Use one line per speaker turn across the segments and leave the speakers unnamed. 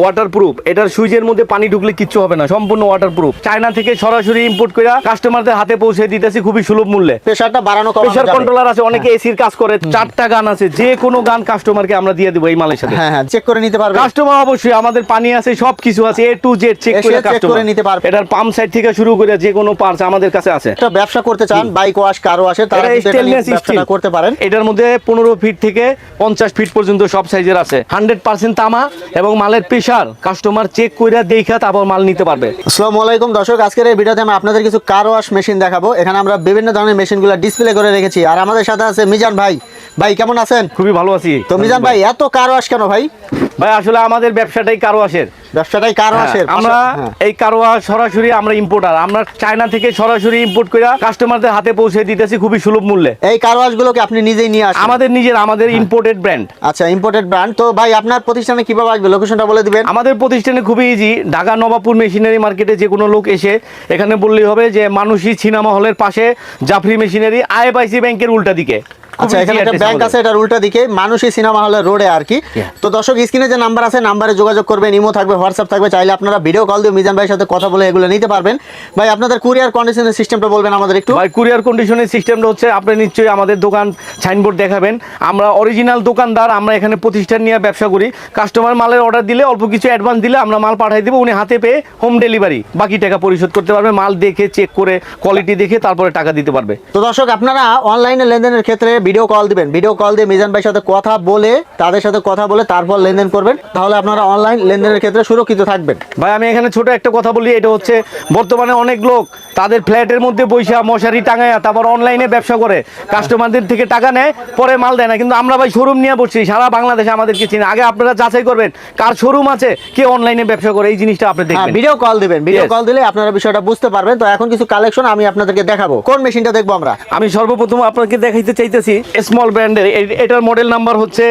Waterproof, এটার সুইচের মধ্যে পানি ঢুকলে কিচ্ছু হবে না, সম্পূর্ণ ওয়াটারপ্রুফ। চায়না থেকে সরাসরি ইম্পোর্ট করে কাস্টমারদের হাতে পৌঁছে দিতেছি খুবই সুলভ মূল্যে।
প্রেসারটা বাড়ানো কমানো
প্রেসার
যাবে।
কন্ট্রোলার আছে, অনেকে এসির কাজ করে, 4টা গান আছে, যে কোনো গান কাস্টমারকে আমরা দিয়ে দেবো এই মালের সাথে।
হ্যাঁ হ্যাঁ, চেক করে নিতে পারবে
কাস্টমার অবশ্যই, আমাদের পানি আছে, সবকিছু আছে, এ টু জেড চেক করে কাস্টমার
নিতে পারবে।
এটার পাম্প সাইড থেকে শুরু করে যে কোনো পার্টস আমাদের কাছে আছে।
একটা ব্যবসা করতে চান, বাইক ওয়াশ কার ওয়াশের, তারা কিন্তু এটা নিয়ে ব্যবসাটা করতে পারেন।
এটার মধ্যে 15 ফিট থেকে 50 ফিট পর্যন্ত সব সাইজের আছে। 100% তামা এবং মালের প্রেসার কাস্টমার চেক করে দেখা তারপর মাল নিতে পারবে।
আসসালামু আলাইকুম দর্শক, আজকের এই ভিডিওতে আমি আপনাদের কিছু কার ওয়াশ মেশিন দেখাবো। এখানে আমরা বিভিন্ন ধরনের মেশিনগুলো ডিসপ্লে করে রেখেছি। আর আমাদের সাথে আছে মিজান ভাই। ভাই কেমন আছেন?
খুবই ভালো আছি।
তো মিজান ভাই, এত কার ওয়াশ কেন ভাই?
ভাই আসলে আমাদের ব্যবসাটাই কার ওয়াশের।
ব্যবসাটাই কার ওয়াশের।
আমরা এই কার ওয়াশ সরাসরি আমরা ইম্পোর্টার, আমরা চায়না থেকে সরাসরি ইম্পোর্ট করে কাস্টমারদের হাতে পৌঁছে দিতেছি খুবই সুলভ মূল্যে।
এই কার ওয়াশ গুলোকে আপনি নিজেই নিয়ে আসেন?
আমাদের ইম্পোর্টেড ব্র্যান্ড।
আচ্ছা, ইম্পোর্টেড ব্র্যান্ড। তো ভাই আপনার প্রতিষ্ঠানে কিভাবে আসবে, লোকেশনটা বলে দিবেন।
আমাদের প্রতিষ্ঠানে খুবই ইজি, ঢাকা নবাবপুর মেশিনারি মার্কেটে যে কোনো লোক এসে এখানে বললেই হবে যে মানুষী সিনেমা হলের পাশে জাফরি মেশিনারি, আইএফআইসি ব্যাংকের উল্টা দিকে।
আচ্ছা, এখানে একটা ব্যাংক আছে, এটার উল্টা দিকে মানুষী সিনেমা হলের রোডে আর কি। তো দর্শক, স্ক্রিনে যে নাম্বার আছে, নাম্বারে যোগাযোগ করবেন। ইমো থাকবে, হোয়াটসঅ্যাপ থাকবে, চাইলে আপনারা ভিডিও কল দিয়ে মিজান ভাইয়ের সাথে কথা বলে এগুলো নিতে পারবেন। ভাই আপনাদের কুরিয়ার কন্ডিশনের সিস্টেমটা বলবেন আমাদের একটু।
ভাই কুরিয়ার কন্ডিশনের সিস্টেমটা হচ্ছে, আপনি নিশ্চয়ই আমাদের দোকান সাইনবোর্ড দেখাবেন। আমরা অরিজিনাল দোকানদার, আমরা এখানে প্রতিষ্ঠান নিয়ে ব্যবসা করি। কাস্টমার মালের অর্ডার দিলে অল্প কিছু অ্যাডভান্স দিলে আমরা মাল পাঠাই দেবো, উনি হাতে পেয়ে হোম ডেলিভারি, বাকি টাকা পরিশোধ করতে পারবে। মাল দেখে চেক করে কোয়ালিটি দেখে তারপরে টাকা দিতে পারবে।
তো দর্শক, আপনারা অনলাইনে লেনদেনের ক্ষেত্রে ভিডিও কল দিবেন। ভিডিও কল দিয়ে মিজান ভাইয়ের সাথে কথা বলে, তাদের সাথে কথা বলে তারপর লেনদেন করবেন, তাহলে আপনারা অনলাইন লেনদেনের ক্ষেত্রে সুরক্ষিত থাকবেন।
ভাই আমি এখানে ছোট একটা কথা বলি, এটা হচ্ছে বর্তমানে অনেক লোক তাদের ফ্ল্যাটের মধ্যে বৈশা মশারি টাঙায় তারপর অনলাইনে ব্যবসা করে, কাস্টমারদের থেকে টাকা নেয়, পরে মাল দেয় না। কিন্তু আমরা ভাই শোরুম নিয়ে বসছি, সারা বাংলাদেশে আমাদেরকে চিনি। আগে আপনারা যাচাই করবেন কার শোরুম আছে, কে অনলাইনে ব্যবসা করে, এই জিনিসটা আপনি দেখবেন।
ভিডিও কল দিবেন, ভিডিও কল দিলে আপনারা বিষয়টা বুঝতে পারবেন। তো এখন কিছু কালেকশন আমি আপনাদেরকে দেখাবো। কোন মেশিনটা দেখবো আমরা?
আমি সর্বপ্রথম আপনাকে দেখাইতে চাইতেছি স্মল ব্র্যান্ডের, এটার মডেল নাম্বার হচ্ছে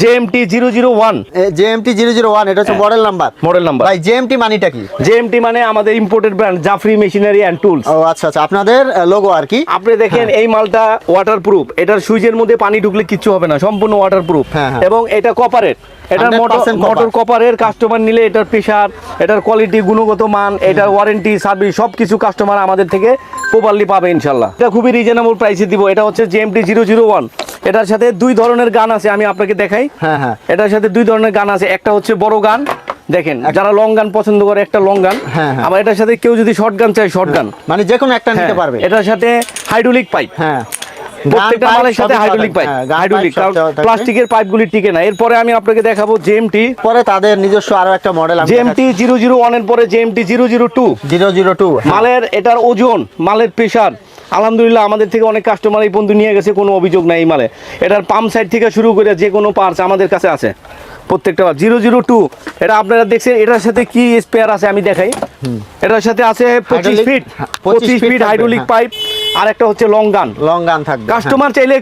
জেএমটি 001।
জেএমটি 001, এটা হচ্ছে মডেল নাম্বার। ভাই জেএমটি মানেটা কি?
জেএমটি মানে আমাদের imported brand, Jafri machinery and tools.
ও আচ্ছা আচ্ছা, আপনাদের লোগো আর কি।
আপনি দেখেন এই মালটা ওয়াটারপ্রুফ, এটার সুইচের মধ্যে পানি ঢুকলে কিচ্ছু হবে না, সম্পূর্ণ ওয়াটারপ্রুফ। এবং এটা কপারের, এটার মোটর কপারের। কাস্টমার নিলে এটার প্রেসার, এটার কোয়ালিটি, গুণগত মান, এটার ওয়ারেন্টি, সার্ভিস সবকিছু কাস্টমার আমাদের থেকে প্রপারলি পাবে ইনশাল্লাহ। এটা খুবই রিজনেবল প্রাইসে দিব। এটা হচ্ছে জেএমটি 001। এটার সাথে দুই ধরনের গান আছে, আমি আপনাকে দেখাই।
হ্যাঁ হ্যাঁ,
এটার সাথে দুই ধরনের গান আছে। একটা হচ্ছে বড় গান, দেখেন যারা লং গান পছন্দ করে একটা লং গান। আবার এটার সাথে কেউ যদি শর্ট গান চায় শর্ট গান,
মানে যে কোনো একটা নিতে পারবে।
এটার সাথে হাইড্রোলিক পাইপ।
হ্যাঁ,
প্রত্যেকটা মালের সাথে হাইড্রোলিক পাইপ, হাইড্রোলিক, কারণ প্লাস্টিকের পাইপগুলি টিকে না। এরপরে আমি আপনাকে দেখাবো জেএমটি,
পরে তাদের নিজস্ব আরো একটা মডেল।
জেএমটি 001 এর পরে জেএমটি 002। মালের এটার ওজন, মালের প্রেসার আলহামদুলিল্লাহ আমাদের থেকে অনেক কাস্টমার এই পর্যন্ত নিয়ে গেছে, কোনো অভিযোগ নাই এই মালে। এটার পাম্প সাইড থেকে শুরু করে যে কোনো পার্টস আমাদের কাছে আছে প্রত্যেকটা। 002 এটা আপনারা দেখছেন, এটার সাথে কি স্পেয়ার আছে আমি দেখাই। এটার সাথে আছে 25 ফিট হাইড্রোলিক পাইপ, আর একটা হচ্ছে লং গান থাকবে। কাস্টমার চাইলে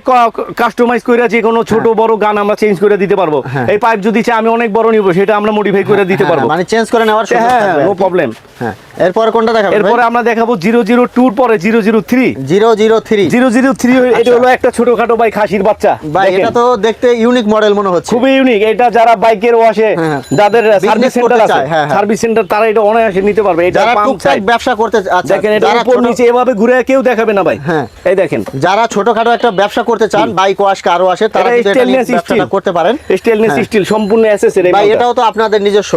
কাস্টমাইজ করে যে কোনো ছোট বড় গান আমরা চেঞ্জ করে দিতে পারবো। এই পাইপ যদি চাই আমি অনেক বড় নিব, সেটা আমরা মডিফাই করে দিতে পারবো,
মানে চেঞ্জ করে নেওয়ার সুযোগ থাকবে,
নো প্রবলেম।
এরপর কোনটা দেখাবো?
এরপরে আমরা দেখাবো 002 পরে 003। এটা হলো একটা ছোটখাটো ভাই খাসির বাচ্চা।
ভাই এটা তো দেখতে ইউনিক মডেল মনে হচ্ছে,
খুবই ইউনিক। এটা যারা বাইকের ওয়াশে, যাদের সার্ভিস সেন্টার আছে, সার্ভিস সেন্টার, তারা এটা অনায়াসে নিতে পারবে। এটা পাম্প সাইড
ব্যবসা করতে, আচ্ছা
দেখেন এটা উপর নিচে এভাবে ঘুরে কেউ দেখাবে না ভাই। এই দেখেন,
যারা ছোটখাটো একটা ব্যবসা করতে চান, বাইক ওয়াশ কার ওয়াশে, তারা এটা নিয়ে ব্যবসাটা করতে পারেন।
স্টেনলেস স্টিল সম্পূর্ণ অ্যাসেসরি।
ভাই এটাও তো আপনাদের নিজস্ব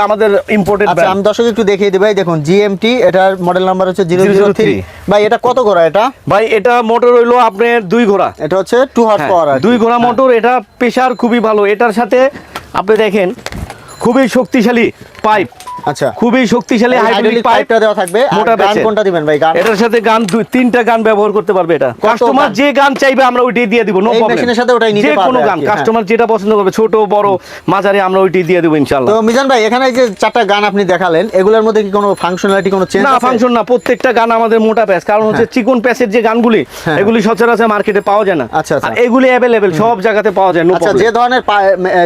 আমাদের ইম্পোর্টেড ব্র্যান্ড।
আমি দর্শক একটু দেখিয়ে দিই। ভাই দেখুন, জিএমটি, এটার মডেল নাম্বার হচ্ছে 003। ভাই এটা কত ঘোড়া? এটা
ভাই এটা মোটর হইলো আপনার 2 ঘোড়া।
এটা হচ্ছে 2 হর্স পাওয়ার,
2 ঘোড়া মোটর। এটা প্রেসার খুবই ভালো। এটার সাথে আপনি দেখেন খুবই শক্তিশালী পাইপ।
আচ্ছা,
খুবই শক্তিশালী হাইড্রোলিক পাইপটা
দেওয়া থাকবে। মোটা গান কোনটা দিবেন ভাই? গান
এটার সাথে গান 3টা গান ব্যবহার করতে পারবে। এটা কাস্টমার যে গান চাইবে আমরা ওইটাই দিয়ে দিব, নো প্রবলেম। এই
মেশিনের সাথে ওটাই নিতে পারবে,
যে কোনো গান কাস্টমার যেটা পছন্দ করবে, ছোট বড় মাঝারি, আমরা ওইটাই দিয়ে দেব ইনশাআল্লাহ।
তো মিজান ভাই, এখানে যে 4টা গান আপনি দেখালেন, এগুলোর মধ্যে কি কোনো ফাংশনালিটি, কোনো চেঞ্জ আছে?
না, ফাংশন না, প্রত্যেকটা গান আমাদের মোটা প্যাচ। কারণ হচ্ছে চিকন প্যাচের যে গানগুলি, এগুলি সচরাচর মার্কেটে পাওয়া যায় না।
আচ্ছা,
আর এগুলি अवेलेबल সব জায়গাতে পাওয়া যায়, নো প্রবলেম।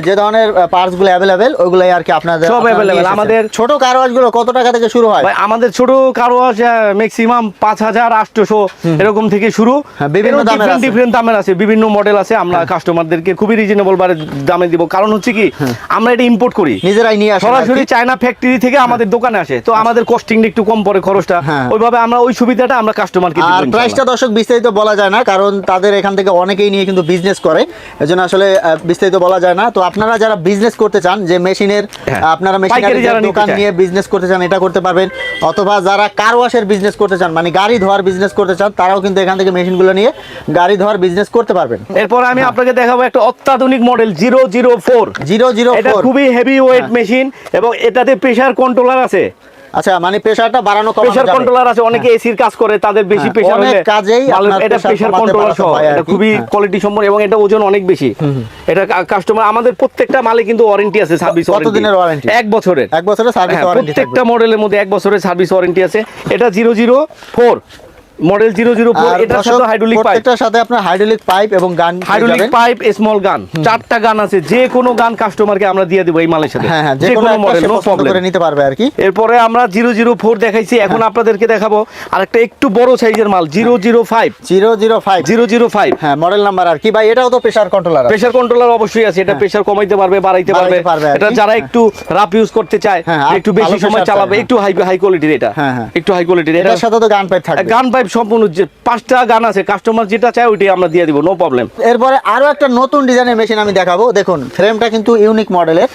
যে ধরনের পার্টস গুলো अवेलेबल, ওইগুলাই আর কি আপনাদের
সব अवेलेबल। আমাদের
ছোট ছোট কার ওয়াশ গুলো কত টাকা থেকে শুরু হয়?
ভাই আমাদের ছোট কার ওয়াশ ম্যাক্সিমাম 5,800 এরকম থেকে শুরু।
হ্যাঁ, বিভিন্ন দামের আছে।
ডিফারেন্ট দামের আছে, বিভিন্ন মডেল আছে। আমরা কাস্টমারদেরকে খুবই রিজনেবল দামে দিব, কারণ হচ্ছে কি আমরা এটা ইম্পোর্ট করি,
নিজেরাই নিয়ে আসেন
সরাসরি চায়না ফ্যাক্টরি থেকে আমাদের দোকানে আসে, তো আমাদের কস্টিং একটু কম পড়ে খরচটা।
হ্যাঁ।
ওইভাবে আমরা ওই সুবিধাটা আমরা কাস্টমারকে দিব।
আর প্রাইসটা দর্শক বিস্তারিত বলা যায় না, কারণ তাদের এখান থেকে অনেকেই নিয়ে কিন্তু বিজনেস করে, এজন্য আসলে বিস্তারিত বলা যায় না। তো আপনারা যারা বিজনেস করতে চান, যে মেশিনের আপনারা
পাইকারি যারা
মেশিনের
নিতে
দোকান
চায়।
নিয়ে বিজনেস করতে চান, এটা করতে পারবেন। অথবা যারা কার ওয়াশের বিজনেস করতে চান, মানে গাড়ি ধোয়ার বিজনেস করতে চান, তারাও কিন্তু এখান থেকে মেশিনগুলো নিয়ে গাড়ি ধোয়ার বিজনেস করতে পারবেন।
এরপর আমি আপনাকে দেখাবো একটা অত্যাধুনিক মডেল 004।
004
এটা খুবই হেভি ওয়েট মেশিন এবং এটাতে প্রেসার কন্ট্রোলার আছে।
আচ্ছা, মানে প্রেসারটা বাড়ানো কমানো
প্রেসার
যাবে।
কন্ট্রোলার আছে, অনেকে এসির কাজ করে, তাদের বেশি প্রেসার
অনেক
হলে
কাজেই আপনার
এটা
pressure
প্রেসার
কমাতে
কন্ট্রোলার
বাড়াতে
সহ,
হয় আর
এটা
কি।
খুবই
হ্যাঁ।
কোয়ালিটি সম্পন্ন এবং এটা ওজন অনেক বেশি। এটা কাস্টমার আমাদের প্রত্যেকটা মালে কিন্তু ওয়ারেন্টি আছে, সার্ভিস ওয়ারেন্টি।
কতদিনের warranty?
1 বছরের।
1 বছরের সার্ভিস
হ্যাঁ,
ওয়ারেন্টি থাকবে।
প্রত্যেকটা মডেলের মধ্যে 1 বছরের সার্ভিস ওয়ারেন্টি আছে। এটা 004 মডেল 004।
আর
এটার
দর্শক,
সাথে হাইড্রোলিক পাইপ,
প্রত্যেকটার সাথে আপনার হাইড্রোলিক পাইপ এবং গান পেয়ে
হাইড্রোলিক
যাবেন।
পাইপ, স্মল গান, 4টা গান আছে। যে কোনো গান কাস্টমারকে আমরা দিয়ে দেবো এই মালের সাথে।
হ্যাঁ হ্যাঁ,
যে কোনো মডেল, নো
পছন্দ
প্রবলেম।
করে নিতে পারবে আর কি।
এরপরে আমরা 004 দেখাইছি, এখন আপনাদেরকে দেখাবো আরেকটা একটু বড় সাইজের মাল 005।
005 হ্যাঁ, মডেল নাম্বার আর কি ভাই? এটাও তো প্রেসার কন্ট্রোলার।
প্রেসার কন্ট্রোলার অবশ্যই আছে, এটা প্রেসার কমাইতে পারবে, বাড়াইতে
বাড়াইতে
পারবে।
পারবে আর
এটা
কি।
যারা একটু রাফ ইউজ করতে চায়,
হ্যাঁ, আর
একটু বেশি
ভালো
সময়
pressure
চালাবে,
চায়,
একটু হাই কোয়ালিটির এটা,
হ্যাঁ, হ্যাঁ।
একটু হাই কোয়ালিটির এটা।
এটার সাথে তো গান পাইপ থাকবে।
গান পাইপ সম্পূর্ণ, যে 5টা গান আছে, কাস্টমার যেটা চায় ওইটাই আমরা দিয়ে দিব, নো প্রবলেম।
এরপরে আরো একটা নতুন ডিজাইনের মেশিন আমি দেখাবো। দেখুন, ফ্রেমটা কিন্তু ইউনিক মডেলের।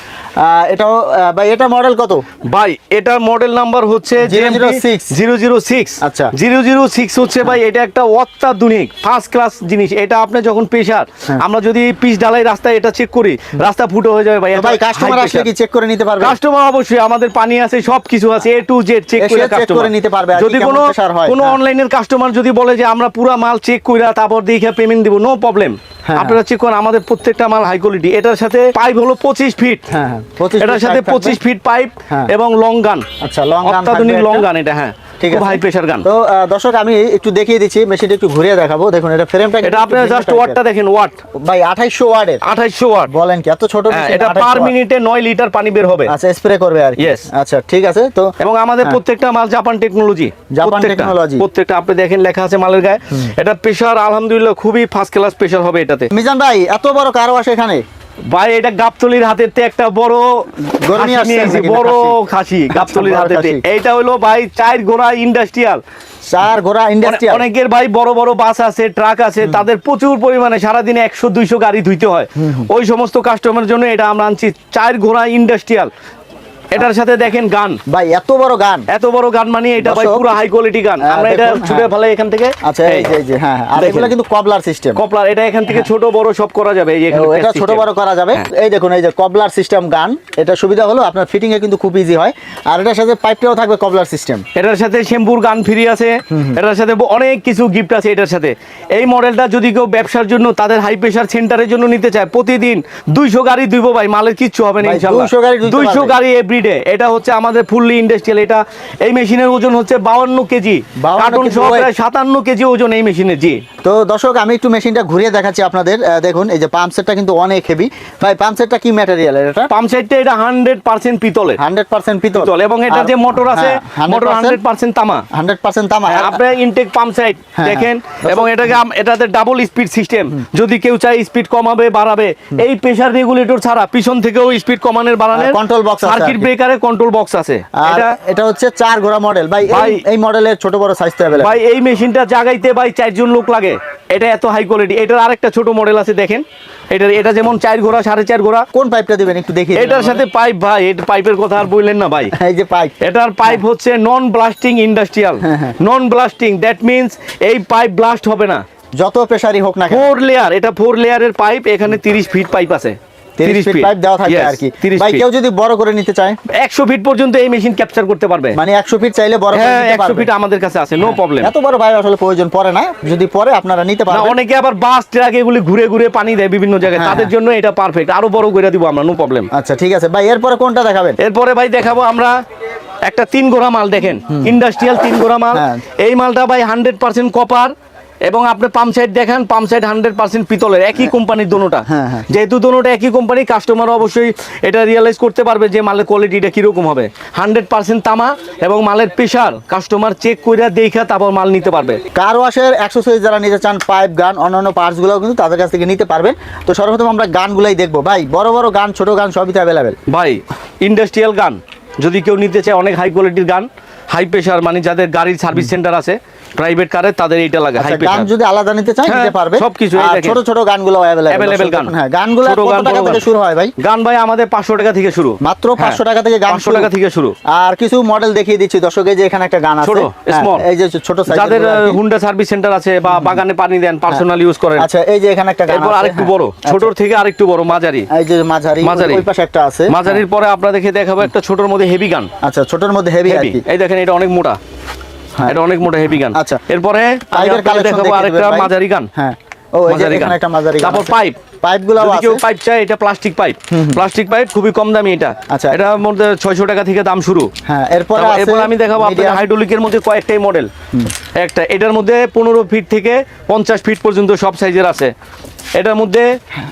এটাও ভাই, এটা মডেল কত?
ভাই এটার মডেল নাম্বার হচ্ছে
006
006।
আচ্ছা।
006 হচ্ছে ভাই, এটা একটা অত্যাধুনিক ফার্স্ট ক্লাস জিনিস। এটা আপনি যখন প্রেসার, আমরা যদি পিচ ঢালাই রাস্তায় এটা চেক করি, রাস্তা ফুটো হয়ে যাবে ভাই।
তো ভাই, কাস্টমার আসলে কি চেক করে নিতে পারবে?
কাস্টমার অবশ্যই, আমাদের পানি আছে, সবকিছু আছে, A to Z চেক
এসে
করে
check
কাস্টমার
করে নিতে পারবে আর কি,
যদি
কেমন
কোনো
pressure হয়।
কোনো
হ্যাঁ।
অনলাইনের কাস্টমার যদি বলে যে আমরা পুরো মাল চেক কইরা তারপর দেখে পেমেন্ট দিব, নো প্রবলেম।
হ্যাঁ।
আপনারা চেক করেন, আমাদের প্রত্যেকটা মাল হাই কোয়ালিটি। এটার সাথে পাইপ হলো 25 ফিট।
হ্যাঁ, হ্যাঁ, 25
এটার
feet
সাথে
pipe
25 ফিট পাইপ
হ্যাঁ।
এবং লং গান।
আচ্ছা, long gun
অত্যাধুনিক
থাকবে
লং
একটা।
গান এটা, হ্যাঁ,
ঠিক
খুব
আছে।
হাই প্রেসার গান।
তো দর্শক, আমি একটু দেখিয়ে দিচ্ছি, মেশিনটা একটু ঘুরিয়ে দেখাবো। দেখুন, এটা ফ্রেমটা
এটা আপনারা জাস্ট ওয়াটটা দেখেন, ওয়াট
ভাই 2800 ওয়াটের।
2800 ওয়াট।
বলেন কি, এত ছোট
হ্যাঁ,
মেশিন?
এটা
2800
পার
watt।
মিনিটে 9 লিটার পানি বের হবে।
আচ্ছা, স্প্রে করবে আর কি।
Yes.
আচ্ছা, ঠিক আছে। তো
এবং আমাদের
হ্যাঁ।
প্রত্যেকটা মাল জাপান টেকনোলজি।
Japan technology।
প্রত্যেকটা আপনি দেখেন লেখা আছে মালের গায়ে। এটা প্রেসার আলহামদুলিল্লাহ খুবই ফার্স্ট ক্লাস প্রেসার হবে এটাতে।
মিজান ভাই, এত বড় কার ওয়াশ এখানে?
ভাই এটা গাবতলির হাতেতে একটা বড়
গরু নিয়ে
খাসি
আসছেন
নিয়ে এসেছি,
নাকি?
বড়
খাসি?
খাসি গাবতলির
বড়
হাতেতে।
খাসি।
এইটা হলো ভাই 4 ঘোড়া ইন্ডাস্ট্রিয়াল।
4 ঘোড়া ইন্ডাস্ট্রিয়াল।
অনেকের ভাই বড় বড় বাস আছে, ট্রাক আছে, তাদের প্রচুর পরিমাণে সারাদিনে 100-200 গাড়ি ধুইতে হয়। ওই সমস্ত কাস্টমারের জন্য এটা আমরা আনছি 4 ঘোড়া ইন্ডাস্ট্রিয়াল। এটার সাথে দেখেন গান,
ভাই এত বড় গান।
এত বড় গান মানে এটা ভাই
দর্শক,
পুরো হাই কোয়ালিটি গান। আমরা এটা
দেখুন,
ছুটে
হ্যাঁ।
ফেলে এখান থেকে।
আচ্ছা, এই যে হ্যাঁ, আর
দেখেন।
এগুলো কিন্তু কবলার সিস্টেম।
কপলার, এটা এখান থেকে ছোট বড় সব করা যাবে। এই যে এখানে
এটা
press
ছোট
system।
বড় করা যাবে। এই দেখুন, এই যে কবলার সিস্টেম গান। এটা সুবিধা হলো আপনার ফিটিং এ কিন্তু খুব ইজি হয়। আর এটার সাথে পাইপটাও থাকবে কবলার সিস্টেম।
এটার সাথে শ্যাম্পুর গান ফ্রি আছে। এটার সাথে অনেক কিছু গিফট আছে এটার সাথে। এই মডেলটা যদি কেউ ব্যবসার জন্য, তাদের হাই প্রেসার সেন্টারের জন্য নিতে চায়, প্রতিদিন 200 গাড়ি ধুইবো ভাই, মালের কিচ্ছু হবে না
ভাই,
ইনশাআল্লাহ।
200 গাড়ি ধুইতে
200
পারবে।
গাড়ি এভরিডে। এটা হচ্ছে আমাদের ফুললি ইন্ডাস্ট্রিয়াল। এটা এই মেশিনের ওজন হচ্ছে 52 কেজি,
52
কার্টন
কেজি
সহ
weight।
প্রায় 57 কেজি ওজন এই মেশিনের। জি,
তো দর্শক, আমি একটু মেশিনটা ঘুরিয়ে দেখাচ্ছি আপনাদের। দেখুন, এই যে পাম্প সেটটা কিন্তু অনেক হেভি। ভাই, পাম্প সেটটা কি ম্যাটেরিয়ালের? এটা
পাম্প সাইডটা এটা 100% পিতলের।
100% পিতল।
পিতল, এবং এটা
আর-
যে মোটর আছে,
হ্যাঁ,
মোটর 100% তামা।
100% তামা।
আপনার ইনটেক পাম্প সাইড
হ্যাঁ,
দেখেন।
হ্যাঁ।
এবং এটাতে ডাবল স্পিড সিস্টেম। যদি কেউ চায় স্পিড কমাবে, বাড়াবে, এই প্রেসার রেগুলেটর ছাড়া পিছন থেকেও স্পিড কমানোর বাড়ানোর
control box আছে আর
সার্কিট
কি।
ব্রেকারে কন্ট্রোল বক্স আছে।
আর এটা হচ্ছে 4 ঘোড়া মডেল। ভাই,
ভাই,
এই মডেলের ছোট বড় সাইজ তো अवेलेबल।
ভাই এই মেশিনটা জাগাইতে ভাই 4 জন লোক লাগে। এটা এত হাই কোয়ালিটি। এটার আরেকটা ছোট মডেল আছে দেখেন। এটা যেমন 4 ঘোড়া, 4.5 ঘোড়া।
কোন পাইপটা দিবেন একটু দেখিয়ে দিন
এটার সাথে
আমাদের।
পাইপ ভাই, এটা পাইপের কথা আর বললেন না ভাই।
এই যে পাইপ।
এটার পাইপ হচ্ছে non blasting industrial. Non blasting, that means এই পাইপ ব্লাস্ট হবে না,
যত প্রেসারই হোক না কেন।
4 লেয়ার। এটা 4 লেয়ারের পাইপ। এখানে 30 ফিট পাইপ আছে।
30 ফিট পাইপ দেওয়া থাকবে
Yes,
আর কি।
30
ভাই,
feet।
কেউ যদি বড় করে নিতে চায়,
100 ফিট পর্যন্ত এই মেশিন ক্যাপচার করতে পারবে।
মানে 100 ফিট চাইলে বড় করে
হ্যাঁ,
নিতে
100
পারবে।
ফিট আমাদের কাছে আছে, নো প্রবলেম।
এত বড় ভাই আসলে প্রয়োজন পড়ে না, যদি পরে আপনারা নিতে
না,
পারবেন।
অনেকে আবার বাস ট্রাক এগুলি ঘুরে ঘুরে পানি দেয় বিভিন্ন জায়গায়,
হ্যাঁ,
তাদের জন্য এটা পারফেক্ট। আরো বড় করে দিব আমরা, নো প্রবলেম।
আচ্ছা, ঠিক আছে ভাই, এরপরে কোনটা দেখাবেন?
এরপরে ভাই দেখাবো আমরা একটা 3 ঘোড়া মাল। দেখেন, ইন্ডাস্ট্রিয়াল 3 ঘোড়া মাল।
হ্যাঁ।
এই মালটা ভাই 100% কপার এবং আপনি পাম্প সাইড দেখেন, পাম্প সাইড 100% পিতলের, একই কোম্পানির দোনোটা।
হ্যাঁ, হ্যাঁ।
যেহেতু দোনোটা একই কোম্পানি, কাস্টমার অবশ্যই এটা রিয়েলাইজ করতে পারবে যে মালের কোয়ালিটিটা কিরকম হবে। 100% তামা এবং মালের প্রেশার কাস্টমার চেক করে দেখা তারপর মাল নিতে পারবে।
কার ওয়াশের অ্যাক্সেসরিজ যারা নিতে চান, পাইপ, গান, অন্যান্য পার্টসগুলো কিন্তু তাদের কাছ থেকে নিতে পারবেন। তো সর্বপ্রথম আমরা গানগুলাই দেখবো ভাই, বড় বড় গান, ছোট গান সবই তো অ্যাভেলেবেল।
ভাই ইন্ডাস্ট্রিয়াল গান যদি কেউ নিতে চায়, অনেক হাই কোয়ালিটির গান, হাই প্রেশার, মানে যাদের গাড়ির সার্ভিস সেন্টার আছে প্রাইভেট কারে, তাদের এইটা লাগে হাই
গান
প্রেশার।
যদি আলাদা নিতে চান নিতে পারবে
সবকিছু।
আর ছোট ছোট গানগুলো
অ্যাভেলেবেল গান।
হ্যাঁ, গানগুলো
ছোট
কত
গান,
টাকা
বড়
থেকে
গান।
শুরু হয় ভাই?
গান ভাই আমাদের 500 টাকা থেকে শুরু,
মাত্র 500 টাকা থেকে গান
500 টাকা থেকে শুরু।
আর কিছু মডেল দেখিয়ে দিচ্ছি দর্শক, এই যে এখানে একটা গান আছে
ছোট,
হ্যাঁ,
small।
এই যে ছোট সাইজের
যাদের হুন্ডা সার্ভিস সেন্টার আছে বা বাগানে পানি দেন, পার্সোনাল ইউজ করেন।
আচ্ছা, এই যে এখানে একটা গান
এরপর
আছে,
আরেকটু
হ্যাঁ।
বড়, ছোটর থেকে আরেকটু বড়, মাঝারি।
এই যে মাঝারি,
মাঝারি।
ওই পাশে একটা আছে
মাঝারির পরে আপনাদেরকে দেখাবো একটা ছোটর মধ্যে হেভি গান।
আচ্ছা, ছোটর মধ্যে হেভি আর
হেভি,
কি।
এই দেখেন এটা অনেক মোটা,
হ্যাঁ।
এটা অনেক মোটা হেভি গান।
আচ্ছা।
এরপরে আমি
পাইপের
আপনাকে
কালেকশন
দেখাবো আরেকটা মাঝারি গান।
হ্যাঁ, ও এই যে
মাঝারি গান।
এখানে একটা মাঝারি গান
তারপর
আছে।
পাইপ,
পাইপগুলো
যদি
আছে।
কেউ পাইপ চায়, এটা প্লাস্টিক পাইপ। প্লাস্টিক পাইপ খুবই কম দামি এটা।
আচ্ছা।
এটার মধ্যে 600 টাকা থেকে দাম শুরু।
হ্যাঁ, এরপরে
তারপর
আছে
এরপর আমি দেখাবো আপনাদের
medium।
হাইড্রোলিকের মধ্যে কয়েকটাই মডেল। একটা এটার মধ্যে 15 ফিট থেকে 50 ফিট পর্যন্ত সব সাইজের আছে। এটার মধ্যে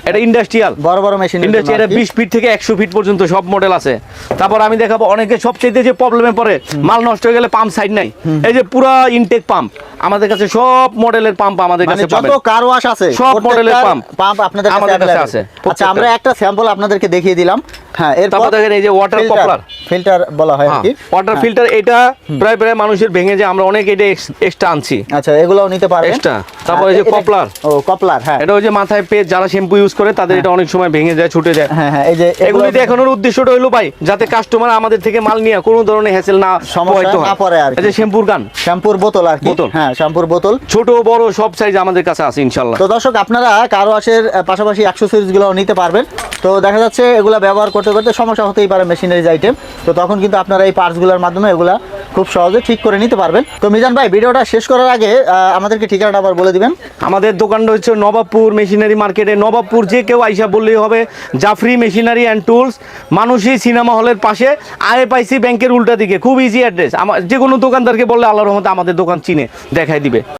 এটা ইন্ডাস্ট্রিয়াল,
বড় বড় মেশিন
ইন্ডাস্ট্রিয়াল 20 ফিট থেকে 100 ফিট পর্যন্ত সব মডেল আছে। তারপর আমি দেখাবো অনেকে সবচেয়ে যে প্রবলেমে পড়ে, মাল নষ্ট হয়ে গেলে পাম্প সাইড নাই। এই যে পুরা ইনটেক পাম্প আমাদের কাছে, সব মডেলের পাম্প আমাদের
মানে
কাছে
যত
পাবেন।
কার ওয়াশ আছে
সব মডেলের পাম্প
আপনাদের কাছে
আমাদের কাছে
available।
আছে,
আচ্ছা,
প্রত্যেকটা।
আমরা একটা স্যাম্পল আপনাদেরকে দেখিয়ে দিলাম। হ্যাঁ, এরপর
তারপর দেখেন এই যে ওয়াটার পপলার,
ফিল্টার বলা হয় আর কি।
ওয়াটার ফিল্টার, এটা প্রায় প্রায় মানুষের ভেঙে যায়, আমরা অনেক এটা এক্সট্রা আনছি
আচ্ছা, এগুলোও নিতে পারবেন
এক্সট্রা। তারপর এই যে কপলার,
ও কপলার, হ্যাঁ
এটা ওই যে মাথায় পেয়ে যারা শ্যাম্পু ইউজ করে তাদের এটা অনেক সময় ভেঙে যায়, ছুটে যায়।
হ্যাঁ হ্যাঁ, এই যে
এগুলি দেখানোর উদ্দেশ্যটা হলো ভাই, যাতে কাস্টমার আমাদের থেকে মাল নিয়ে কোনো ধরনের হ্যাসেল না
সমস্যা
পোহাইতে
না
হয়।
পড়ে আর কি।
এই যে শ্যাম্পুর গান,
শ্যাম্পুর বোতল আর কি।
বোতল।
হ্যাঁ, শ্যাম্পুর বোতল
ছোট বড় সব সাইজ আমাদের কাছে আছে ইনশাল্লাহ।
তো দর্শক, আপনারা কার ওয়াশের পাশাপাশি অ্যাক্সেসরিজগুলো নিতে পারবেন। তো দেখা যাচ্ছে এগুলা ব্যবহার করতে করতে সমস্যা হতেই পারে মেশিনারিজ আইটেম, তো তখন কিন্তু আপনারা এই পার্টসগুলোর মাধ্যমে এগুলা খুব সহজে ঠিক করে নিতে পারবেন। তো মিজান ভাই, ভিডিওটা শেষ করার আগে আমাদেরকে ঠিকানাটা আবার বলে দিবেন।
আমাদের দোকানটা হচ্ছে নবাবপুর মেশিনারি মার্কেটে। নবাবপুর যে কেউ আইসা বললেই হবে, জাফরি মেশিনারি অ্যান্ড টুলস, মানুষই সিনেমা হলের পাশে, আইএফআইসি ব্যাংকের উল্টা দিকে, খুব ইজি অ্যাড্রেস। আমার যে কোনো দোকানদারকে বললে আল্লাহর রহমতে আমাদের দোকান চিনে দেখাই দিবে।